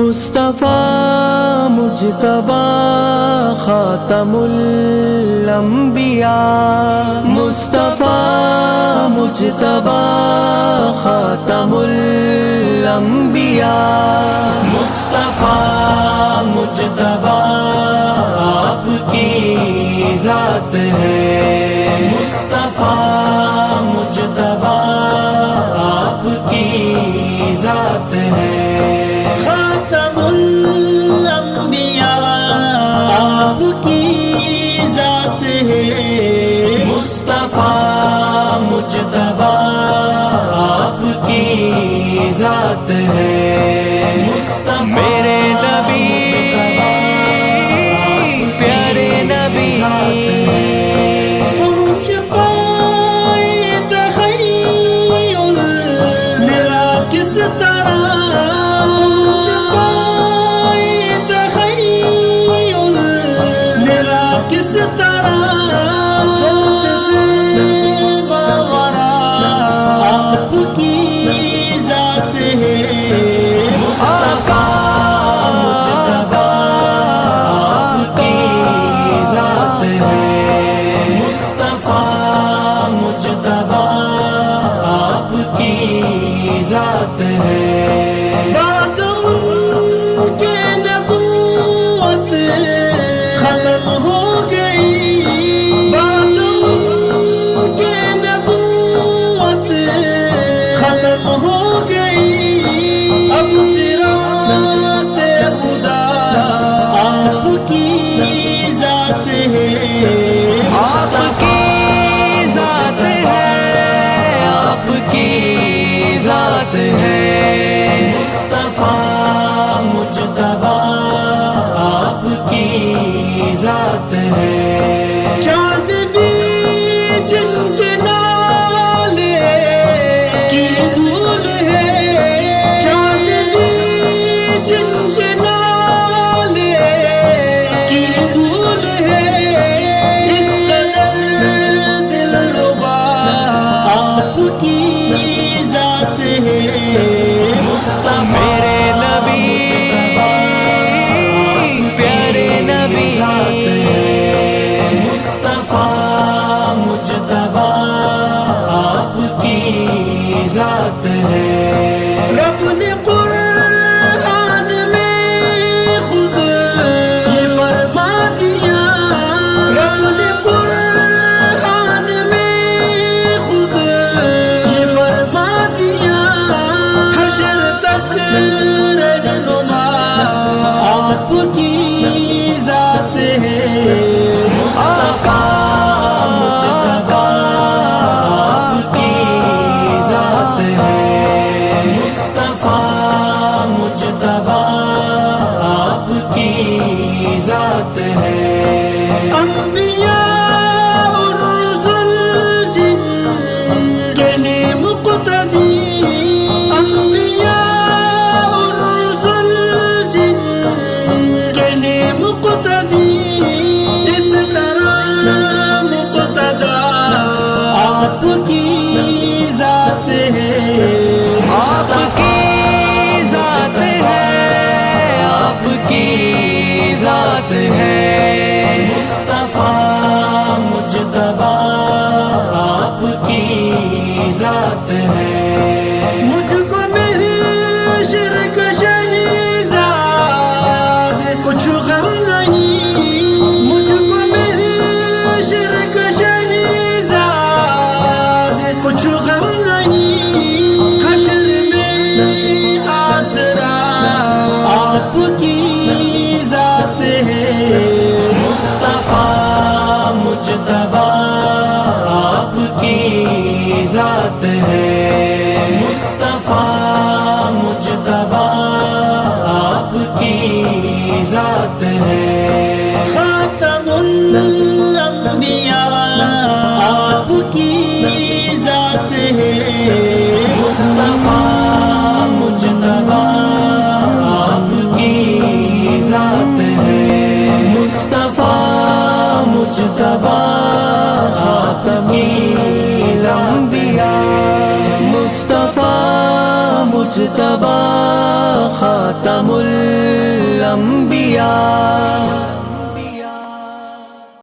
مصطفیٰ مجتبی خاتم الانبیاء، مصطفیٰ مجتبی خاتم الانبیاء، مصطفیٰ مجتبی آپ کی ذات ہے، مصطفیٰ مجتبی آپ کی ذات ہے، خاتم الانبیاء آپ کی ذات ہے، مصطفیٰ مجتبی آپ کی ذات ہے، مصطفیٰ میرے نبی پیارے نبی پہنچ پائے تخیل میرا کس طرح، پہنچ پائے تخیل میرا کس طرح، سوچ سے باورا آپ کی ذات ہے، مصطفیٰ مجتبی آپ کی ذات ہے، مصطفیٰ مجتبی آپ کی ذات ہے، بعد ان کے نبوت ختم ہو گئی، بعد ان کے نبوت ختم ہو گئی، اب صراط خدا آپ کی ذات ہے، آپ کی ذات ہے، آپ کی ذات ہے، مصطفیٰ مجتبی آپ کی ذات ہے، چاند بھی جن کے نالے کی دھول ہے، چاند بھی جن کے نالے کی دھول ہے، اس قدر دلربا آپ کی ذات ہے، مصطفیٰ میرے نبی پیارے نبی، مصطفیٰ مجتبی آپ کی ذات ہے، رب نے قرآن میں خود یہ فرما دیا، رب نے قرآن میں خود یہ فرما دیا، حشر تک رہنما آپ کی ذات ہے، مصطفیٰ مجتبی آپ کی ذات ہے، مصطفیٰ مجتبی آپ کی ذات ہے، انبیاء اور رسل جن کے ہیں مقتدی، انبیاء اور رسل جن کے ہیں مقتدی، اس طرح مقتدا آپ کی ذات ہے، آپ کی ذات ہے، آپ کی ذات ہے، مصطفیٰ مجتبی آپ کی ذات ہے، مجھ کو محشر کا شہزاد کچھ غم نہیں، مجھ کو محشر کا شہزاد کچھ غم نہیں، حشر میں آسرا آپ کی ذات ہے، مصطفیٰ مجتبی آپ کی ذات ہے، مصطفیٰ مجتبی آپ کی ذات ہے، خاتم الانبیاء آپ کی ذات ہے، مصطفیٰ مجتبی آپ کی ذات ہے، مصطفیٰ مجتبی خاتم الانبیاء، مصطفیٰ مجتبی خاتم الانبیاء